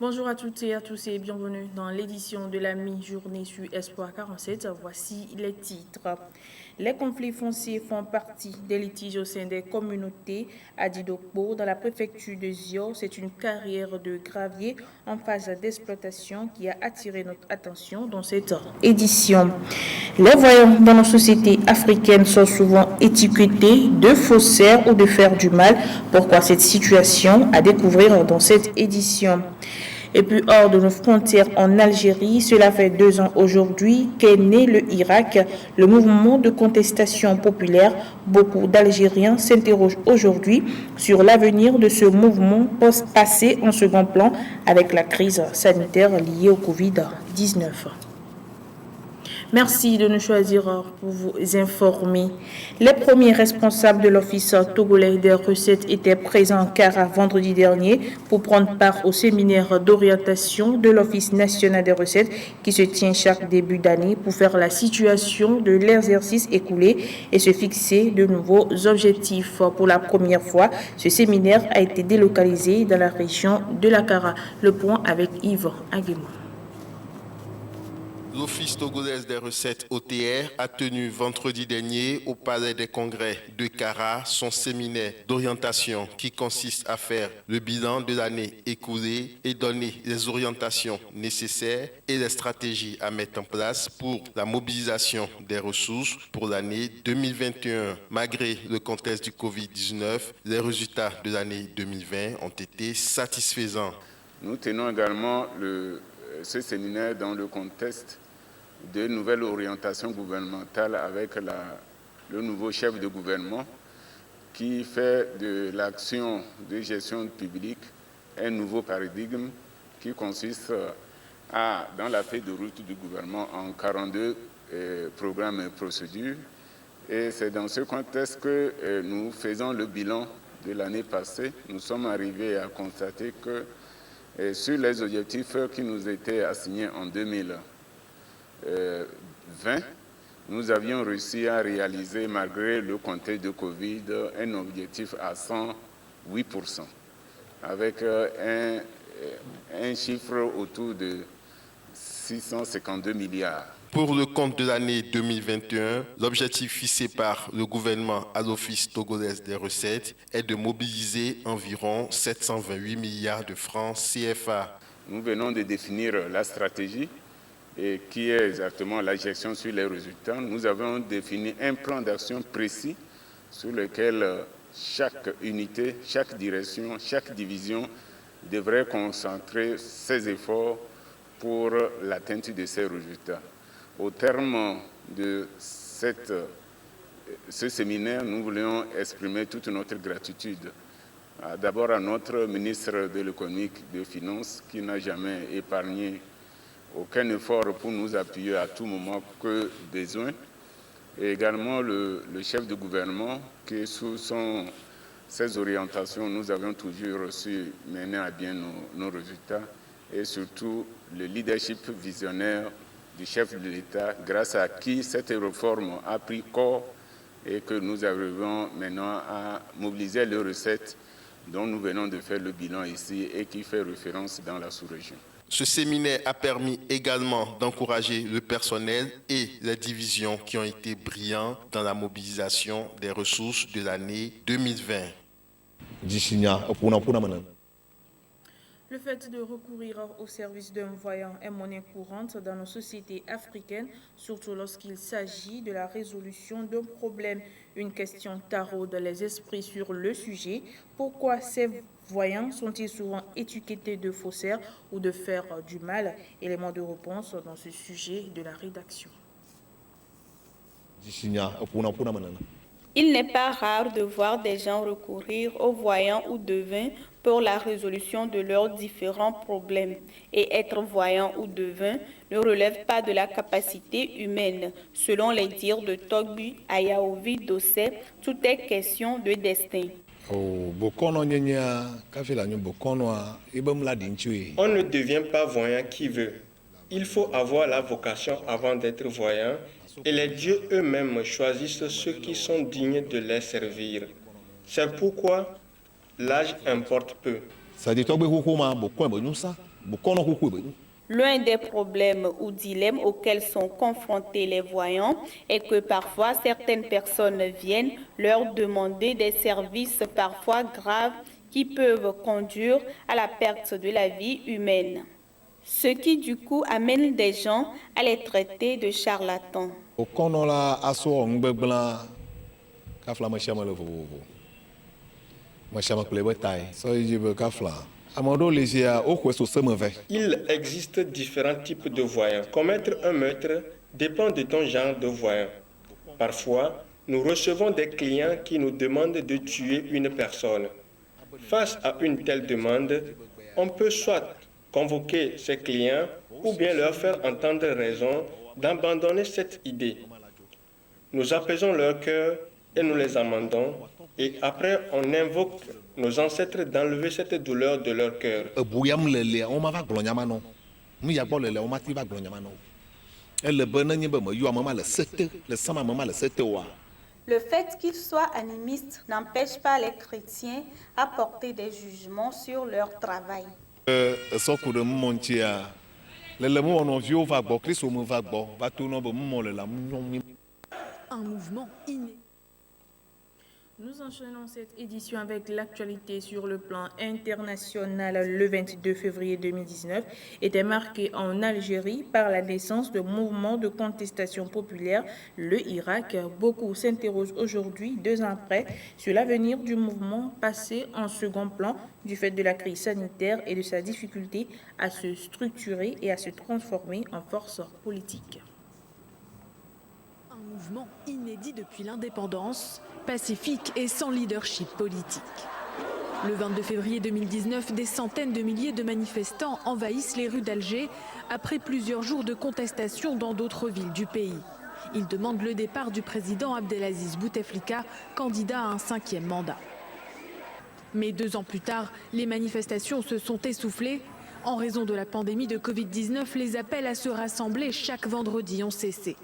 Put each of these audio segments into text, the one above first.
Bonjour à toutes et à tous et bienvenue dans l'édition de la mi-journée sur Espoir 47. Voici les titres. Les conflits fonciers font partie des litiges au sein des communautés. À Didokbo, dans la préfecture de Zio, c'est une carrière de gravier en phase d'exploitation qui a attiré notre attention dans cette édition. Les voyants dans nos sociétés africaines sont souvent étiquetés de faussaires ou de faire du mal. Pourquoi cette situation? À découvrir dans cette édition. Et puis hors de nos frontières en Algérie, cela fait 2 ans aujourd'hui qu'est né le Irak, le mouvement de contestation populaire. Beaucoup d'Algériens s'interrogent aujourd'hui sur l'avenir de ce mouvement passé en second plan avec la crise sanitaire liée au Covid-19. Merci de nous choisir pour vous informer. Les premiers responsables de l'Office togolais des recettes étaient présents à Kara vendredi dernier pour prendre part au séminaire d'orientation de l'Office national des recettes qui se tient chaque début d'année pour faire la situation de l'exercice écoulé et se fixer de nouveaux objectifs. Pour la première fois, ce séminaire a été délocalisé dans la région de la Kara. Le point avec Yves Aguemou. L'Office togolais des recettes OTR a tenu vendredi dernier au Palais des Congrès de Kara son séminaire d'orientation qui consiste à faire le bilan de l'année écoulée et donner les orientations nécessaires et les stratégies à mettre en place pour la mobilisation des ressources pour l'année 2021. Malgré le contexte du Covid-19, les résultats de l'année 2020 ont été satisfaisants. Nous tenons également ce séminaire dans le contexte de nouvelles orientations gouvernementales avec le nouveau chef de gouvernement qui fait de l'action de gestion publique un nouveau paradigme qui consiste dans la feuille de route du gouvernement en 42 programmes et procédures. Et c'est dans ce contexte que nous faisons le bilan de l'année passée. Nous sommes arrivés à constater que sur les objectifs qui nous étaient assignés en 2020, nous avions réussi à réaliser, malgré le contexte de Covid, un objectif à 108%, avec un chiffre autour de 652 milliards. Pour le compte de l'année 2021, l'objectif fixé par le gouvernement à l'Office togolais des recettes est de mobiliser environ 728 milliards de francs CFA. Nous venons de définir la stratégie et qui est exactement la gestion sur les résultats. Nous avons défini un plan d'action précis sur lequel chaque unité, chaque direction, chaque division devrait concentrer ses efforts pour l'atteinte de ces résultats. Au terme de ce séminaire, nous voulions exprimer toute notre gratitude. D'abord à notre ministre de l'économie et des finances qui n'a jamais épargné aucun effort pour nous appuyer à tout moment que besoin. Et également le chef de gouvernement qui, sous ses orientations, nous avons toujours su mener à bien nos résultats. Et surtout le leadership visionnaire du chef de l'État, grâce à qui cette réforme a pris corps et que nous arrivons maintenant à mobiliser les recettes dont nous venons de faire le bilan ici et qui fait référence dans la sous-région. Ce séminaire a permis également d'encourager le personnel et les divisions qui ont été brillants dans la mobilisation des ressources de l'année 2020. Le fait de recourir au service d'un voyant est monnaie courante dans nos sociétés africaines, surtout lorsqu'il s'agit de la résolution d'un problème. Une question taraude les esprits sur le sujet. Pourquoi ces voyants sont-ils souvent étiquetés de faussaires ou de faire du mal? Élément de réponse dans ce sujet de la rédaction. Il n'est pas rare de voir des gens recourir aux voyants ou devins pour la résolution de leurs différents problèmes. Et être voyant ou devin ne relève pas de la capacité humaine. Selon les dires de Togbu Ayaovi Dossé, tout est question de destin. On ne devient pas voyant qui veut. Il faut avoir la vocation avant d'être voyant. Et les dieux eux-mêmes choisissent ceux qui sont dignes de les servir. C'est pourquoi l'âge importe peu. L'un des problèmes ou dilemmes auxquels sont confrontés les voyants est que parfois certaines personnes viennent leur demander des services parfois graves qui peuvent conduire à la perte de la vie humaine. Ce qui du coup amène des gens à les traiter de charlatans. Il existe différents types de voyants. Commettre un meurtre dépend de ton genre de voyant. Parfois, nous recevons des clients qui nous demandent de tuer une personne. Face à une telle demande, on peut soit convoquer ces clients ou bien leur faire entendre raison d'abandonner cette idée. Nous apaisons leur cœur et nous les amendons, et après on invoque nos ancêtres d'enlever cette douleur de leur cœur. Le fait qu'ils soient animistes n'empêche pas les chrétiens à porter des jugements sur leur travail. Un mouvement inné. Nous enchaînons cette édition avec l'actualité sur le plan international. Le 22 février 2019 était marqué en Algérie par la naissance de mouvements de contestation populaire, le Irak. Beaucoup s'interrogent aujourd'hui, 2 ans après, sur l'avenir du mouvement passé en second plan du fait de la crise sanitaire et de sa difficulté à se structurer et à se transformer en force politique. Un mouvement inédit depuis l'indépendance, pacifique et sans leadership politique. Le 22 février 2019, des centaines de milliers de manifestants envahissent les rues d'Alger après plusieurs jours de contestation dans d'autres villes du pays. Ils demandent le départ du président Abdelaziz Bouteflika, candidat à un 5e mandat. Mais 2 ans plus tard, les manifestations se sont essoufflées. En raison de la pandémie de Covid-19, les appels à se rassembler chaque vendredi ont cessé.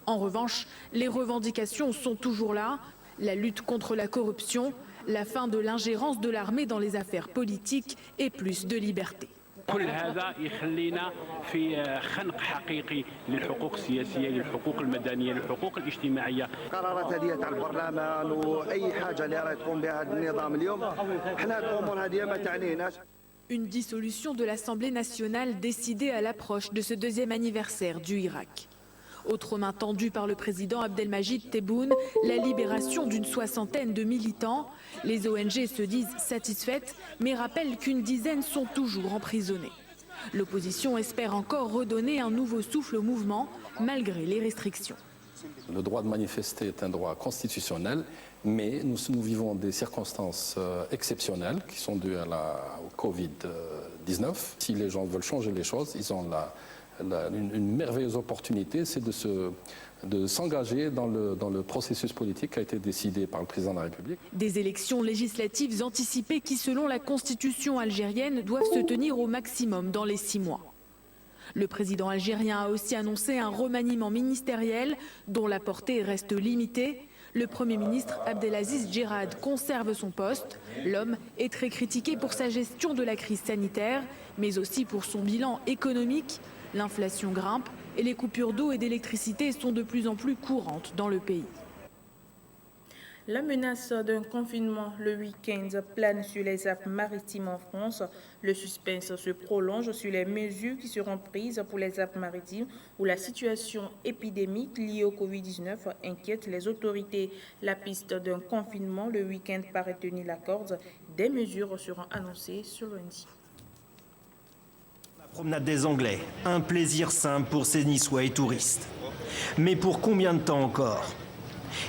En revanche, les revendications sont toujours là. La lutte contre la corruption, la fin de l'ingérence de l'armée dans les affaires politiques et plus de liberté. كل هذا يخلينا في خنق حقيقي للحقوق السياسيه للحقوق المدنيه للحقوق الاجتماعيه. قرارات هذه تاع البرلمان واي حاجه اللي راه تقوم بها النظام اليوم حنا الامور هذه ما تعنيناش. Une dissolution de l'Assemblée nationale décidée à l'approche de ce 2e anniversaire du Irak. Autre main tendue par le président Abdelmajid Tebboune, la libération d'une 60aine de militants. Les ONG se disent satisfaites, mais rappellent qu'une dizaine sont toujours emprisonnés. L'opposition espère encore redonner un nouveau souffle au mouvement, malgré les restrictions. Le droit de manifester est un droit constitutionnel, mais nous vivons des circonstances exceptionnelles qui sont dues au Covid-19. Si les gens veulent changer les choses, ils ont une merveilleuse opportunité, c'est de s'engager dans le processus politique qui a été décidé par le président de la République. Des élections législatives anticipées qui, selon la constitution algérienne, doivent se tenir au maximum dans les 6 mois. Le président algérien a aussi annoncé un remaniement ministériel dont la portée reste limitée. Le Premier ministre Abdelaziz Djihad conserve son poste. L'homme est très critiqué pour sa gestion de la crise sanitaire, mais aussi pour son bilan économique. L'inflation grimpe et les coupures d'eau et d'électricité sont de plus en plus courantes dans le pays. La menace d'un confinement le week-end plane sur les Alpes-Maritimes en France. Le suspense se prolonge sur les mesures qui seront prises pour les Alpes-Maritimes où la situation épidémique liée au Covid-19 inquiète les autorités. La piste d'un confinement le week-end paraît tenir la corde. Des mesures seront annoncées ce lundi. Promenade des Anglais, un plaisir simple pour ces Niçois et touristes. Mais pour combien de temps encore ?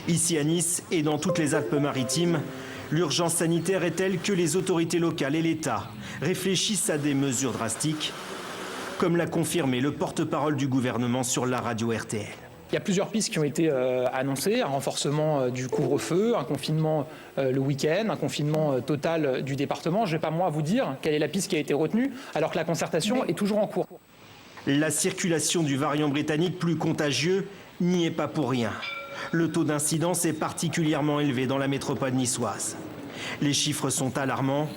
Ici à Nice et dans toutes les Alpes-Maritimes, l'urgence sanitaire est telle que les autorités locales et l'État réfléchissent à des mesures drastiques, comme l'a confirmé le porte-parole du gouvernement sur la radio RTL. Il y a plusieurs pistes qui ont été annoncées, un renforcement du couvre-feu, un confinement le week-end, un confinement total du département. Je ne vais pas moi vous dire quelle est la piste qui a été retenue, alors que la concertation est toujours en cours. La circulation du variant britannique plus contagieux n'y est pas pour rien. Le taux d'incidence est particulièrement élevé dans la métropole niçoise. Les chiffres sont alarmants.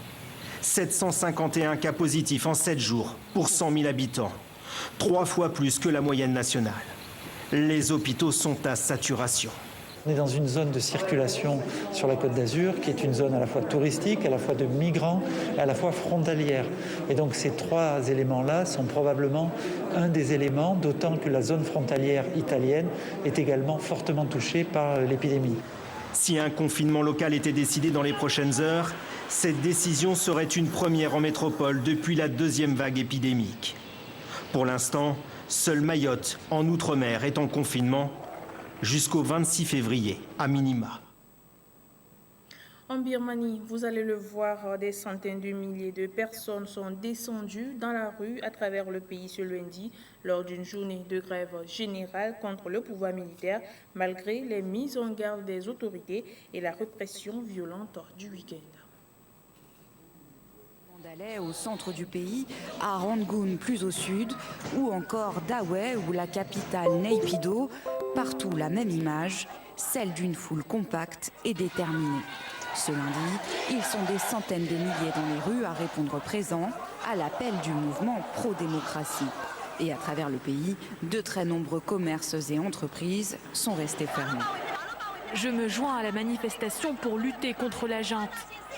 751 cas positifs en 7 jours pour 100 000 habitants, 3 fois plus que la moyenne nationale. Les hôpitaux sont à saturation. On est dans une zone de circulation sur la Côte d'Azur qui est une zone à la fois touristique, à la fois de migrants, à la fois frontalière. Et donc ces 3 éléments-là sont probablement un des éléments, d'autant que la zone frontalière italienne est également fortement touchée par l'épidémie. Si un confinement local était décidé dans les prochaines heures, cette décision serait une première en métropole depuis la 2e vague épidémique. Pour l'instant, seule Mayotte, en Outre-mer, est en confinement jusqu'au 26 février, à minima. En Birmanie, vous allez le voir, des centaines de milliers de personnes sont descendues dans la rue à travers le pays ce lundi lors d'une journée de grève générale contre le pouvoir militaire, malgré les mises en garde des autorités et la répression violente du week-end. Mandalay au centre du pays, à Rangoon plus au sud, ou encore Dawei ou la capitale Naypyidaw, partout la même image, celle d'une foule compacte et déterminée. Ce lundi, ils sont des centaines de milliers dans les rues à répondre présent à l'appel du mouvement pro-démocratie. Et à travers le pays, de très nombreux commerces et entreprises sont restés fermés. Je me joins à la manifestation pour lutter contre la junte.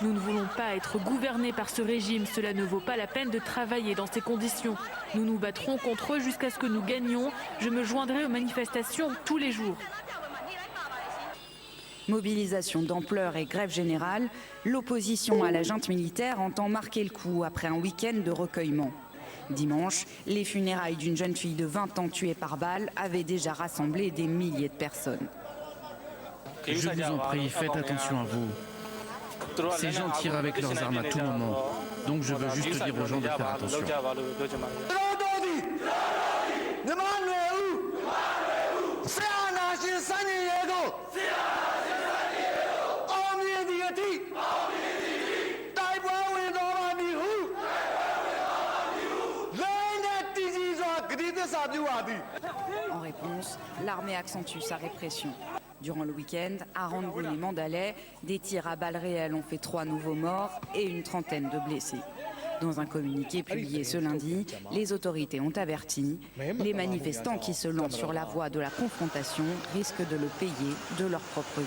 Nous ne voulons pas être gouvernés par ce régime. Cela ne vaut pas la peine de travailler dans ces conditions. Nous nous battrons contre eux jusqu'à ce que nous gagnions. Je me joindrai aux manifestations tous les jours. Mobilisation d'ampleur et grève générale, l'opposition à la junte militaire entend marquer le coup après un week-end de recueillement. Dimanche, les funérailles d'une jeune fille de 20 ans tuée par balle avaient déjà rassemblé des milliers de personnes. Je vous en prie, faites attention à vous. Ces gens tirent avec leurs armes à tout moment. Donc je veux juste dire aux gens de faire attention. En réponse, l'armée accentue sa répression. Durant le week-end, à Rangoon et Mandalay, des tirs à balles réelles ont fait 3 nouveaux morts et une trentaine de blessés. Dans un communiqué publié ce lundi, les autorités ont averti les manifestants qui se lancent sur la voie de la confrontation risquent de le payer de leur propre vie.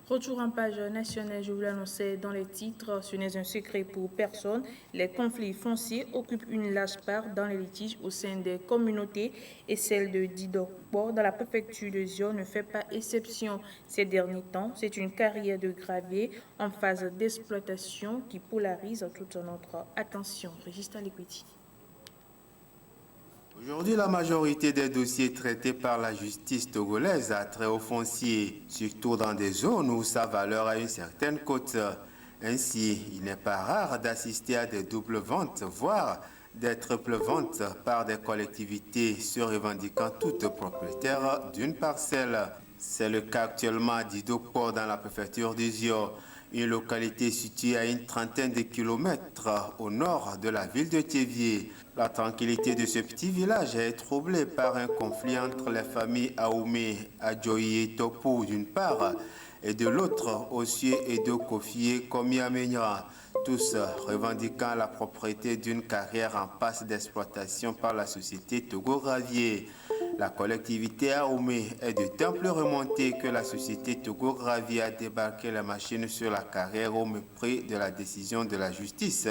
Retour en page nationale, je vous l'annonçais dans les titres, ce n'est un secret pour personne. Les conflits fonciers occupent une large part dans les litiges au sein des communautés et celle de Didokpo dans la préfecture de Zio ne fait pas exception. Ces derniers temps, c'est une carrière de gravier en phase d'exploitation qui polarise toute notre attention. Régis Alekweti. Aujourd'hui, la majorité des dossiers traités par la justice togolaise a trait aux fonciers, surtout dans des zones où sa valeur a une certaine cote. Ainsi, il n'est pas rare d'assister à des doubles ventes, voire des triples ventes par des collectivités se revendiquant toutes propriétaires d'une parcelle. C'est le cas actuellement à Didokpo dans la préfecture du Zio, une localité située à une trentaine de kilomètres au nord de la ville de Thévié. La tranquillité de ce petit village est troublée par un conflit entre les familles Aoumé, Adjoyi et Topo d'une part et de l'autre Ossier et de Kofié Komiamenra, tous revendiquant la propriété d'une carrière en passe d'exploitation par la société Togo-Gravier. La collectivité Aoumé est de temps plus remontée que la société Togo-Gravier a débarqué la machine sur la carrière au mépris de la décision de la justice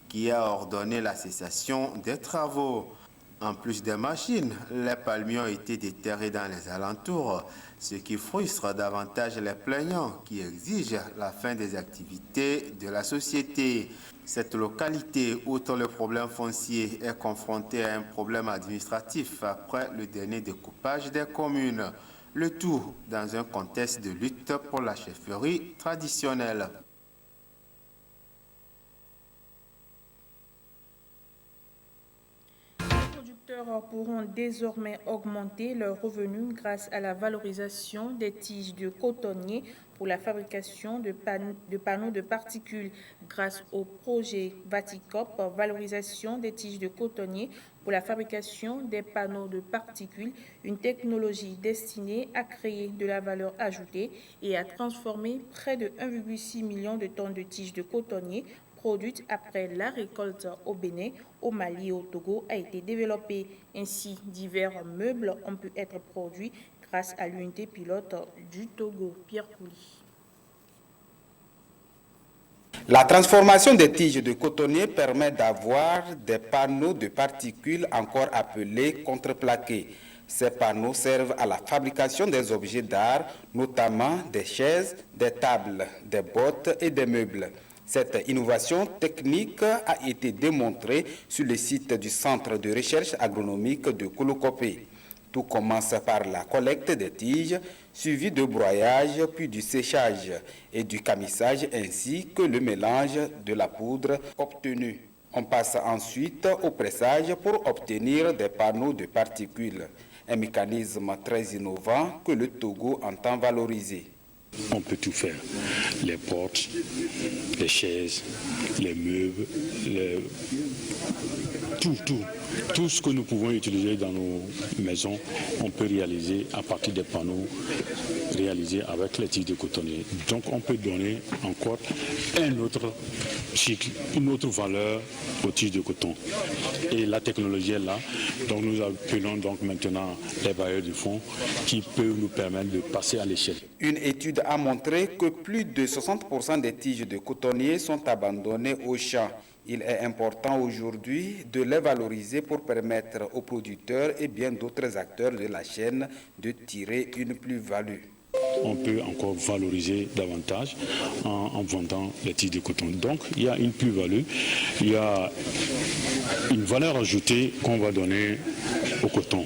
qui a ordonné la cessation des travaux. En plus des machines, les palmiers ont été déterrés dans les alentours, ce qui frustre davantage les plaignants qui exigent la fin des activités de la société. Cette localité, outre le problème foncier, est confrontée à un problème administratif après le dernier découpage des communes. Le tout dans un contexte de lutte pour la chefferie traditionnelle. Les producteurs pourront désormais augmenter leurs revenus grâce à la valorisation des tiges de cotonnier pour la fabrication de panneaux de particules grâce au projet Vaticop, valorisation des tiges de cotonnier pour la fabrication des panneaux de particules, une technologie destinée à créer de la valeur ajoutée et à transformer près de 1,6 million de tonnes de tiges de cotonnier produite après la récolte au Bénin, au Mali et au Togo a été développée. Ainsi, divers meubles ont pu être produits grâce à l'unité pilote du Togo. Pierre Pouli. La transformation des tiges de cotonnier permet d'avoir des panneaux de particules encore appelés contreplaqués. Ces panneaux servent à la fabrication des objets d'art, notamment des chaises, des tables, des bottes et des meubles. Cette innovation technique a été démontrée sur le site du Centre de recherche agronomique de Kolokopé. Tout commence par la collecte des tiges, suivi de broyage, puis du séchage et du camissage, ainsi que le mélange de la poudre obtenue. On passe ensuite au pressage pour obtenir des panneaux de particules, un mécanisme très innovant que le Togo entend valoriser. On peut tout faire, les portes, les chaises, les meubles, tout ce que nous pouvons utiliser dans nos maisons, on peut réaliser à partir des panneaux réalisés avec les tiges de cotonnier. Donc on peut donner encore un autre cycle, une autre valeur aux tiges de coton. Et la technologie est là, donc nous appelons donc maintenant les bailleurs du fonds qui peuvent nous permettre de passer à l'échelle. Une étude a montré que plus de 60% des tiges de cotonnier sont abandonnées au champ. Il est important aujourd'hui de les valoriser pour permettre aux producteurs et bien d'autres acteurs de la chaîne de tirer une plus-value. On peut encore valoriser davantage en vendant les tiges de coton. Donc il y a une plus-value, il y a une valeur ajoutée qu'on va donner au coton.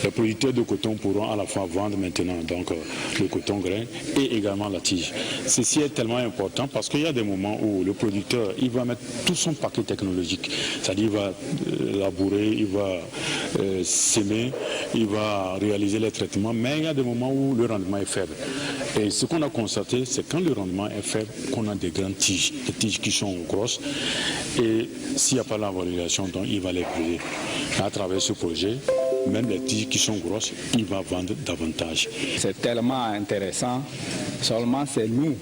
Les producteurs de coton pourront à la fois vendre maintenant donc le coton grain et également la tige. Ceci est tellement important parce qu'il y a des moments où le producteur il va mettre tout son paquet technologique, c'est-à-dire il va labourer, il va s'aimer, il va réaliser les traitements, mais il y a des moments où le rendement est faible. Et ce qu'on a constaté, c'est quand le rendement est faible, qu'on a des grandes tiges, des tiges qui sont grosses. Et s'il n'y a pas la valorisation, donc il va les brûler. À travers ce projet, même les tiges qui sont grosses, il va vendre davantage. C'est tellement intéressant. Seulement c'est nous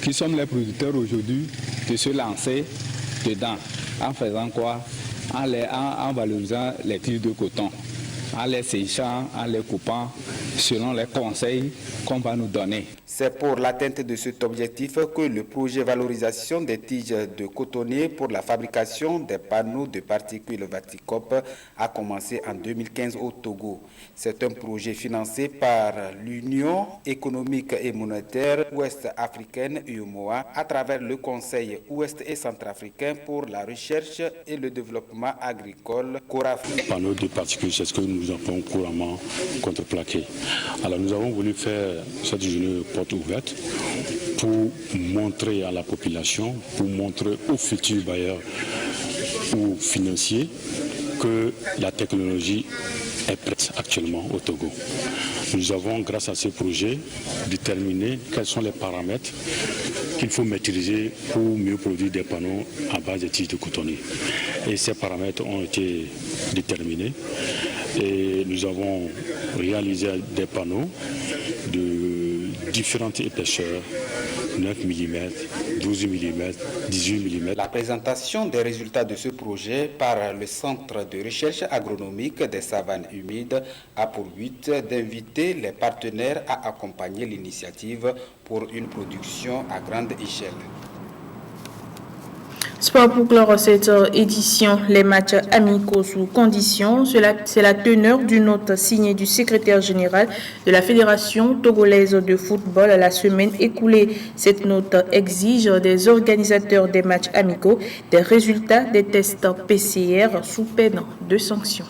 qui sommes les producteurs aujourd'hui de se lancer dedans. En faisant quoi? En valorisant les tiges de coton, en les séchant, en les coupant, selon les conseils qu'on va nous donner. C'est pour l'atteinte de cet objectif que le projet valorisation des tiges de cotonnier pour la fabrication des panneaux de particules Vaticop a commencé en 2015 au Togo. C'est un projet financé par l'Union économique et monétaire ouest-africaine UEMOA à travers le Conseil ouest et centrafricain pour la recherche et le développement agricole CORAF. Panneaux de particules, c'est ce que nous avons couramment contreplaqué. Alors nous avons voulu faire cette journée porte ouverte pour montrer à la population, pour montrer aux futurs bailleurs ou financiers que la technologie est prête actuellement au Togo. Nous avons, grâce à ce projet, déterminé quels sont les paramètres qu'il faut maîtriser pour mieux produire des panneaux à base de tiges de cotonnier. Et ces paramètres ont été déterminés et nous avons réalisé des panneaux de différentes épaisseurs, 9 mm, 12 mm, 18 mm. La présentation des résultats de ce projet par le Centre de recherche agronomique des savanes humides a pour but d'inviter les partenaires à accompagner l'initiative pour une production à grande échelle. Sport pour clore cette édition, les matchs amicaux sous conditions, c'est la teneur d'une note signée du secrétaire général de la Fédération togolaise de football la semaine écoulée. Cette note exige des organisateurs des matchs amicaux des résultats des tests PCR sous peine de sanctions.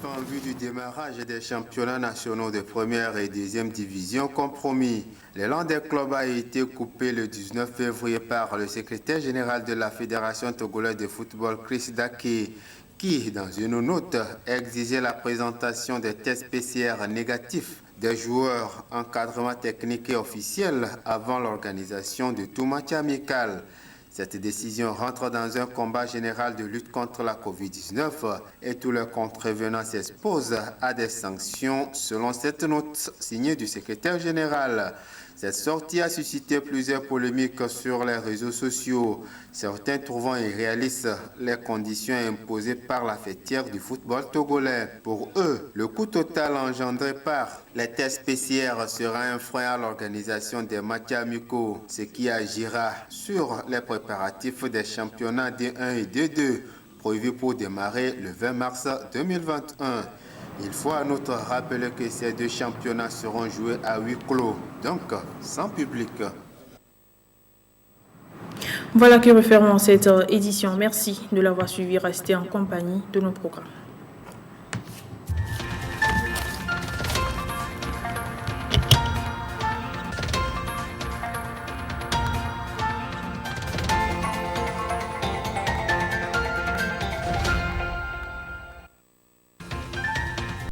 En vue du démarrage des championnats nationaux de première et deuxième division compromis, l'élan des clubs a été coupé le 19 février par le secrétaire général de la Fédération togolaise de football, Chris Dake, qui, dans une note, exigeait la présentation des tests PCR négatifs des joueurs, encadrement technique et officiel avant l'organisation de tout match amical. Cette décision rentre dans un combat général de lutte contre la Covid-19 et tous les contrevenants s'exposent à des sanctions selon cette note signée du secrétaire général. Cette sortie a suscité plusieurs polémiques sur les réseaux sociaux, certains trouvant irréalistes les conditions imposées par la fêtière du football togolais. Pour eux, le coût total engendré par les tests PCR sera un frein à l'organisation des matchs amicaux, ce qui agira sur les préparatifs des championnats D1 et D2 prévus pour démarrer le 20 mars 2021. Il faut à notre rappeler que ces deux championnats seront joués à huis clos, donc sans public. Voilà qui refermons cette édition. Merci de l'avoir suivi. Restez en compagnie de nos programmes.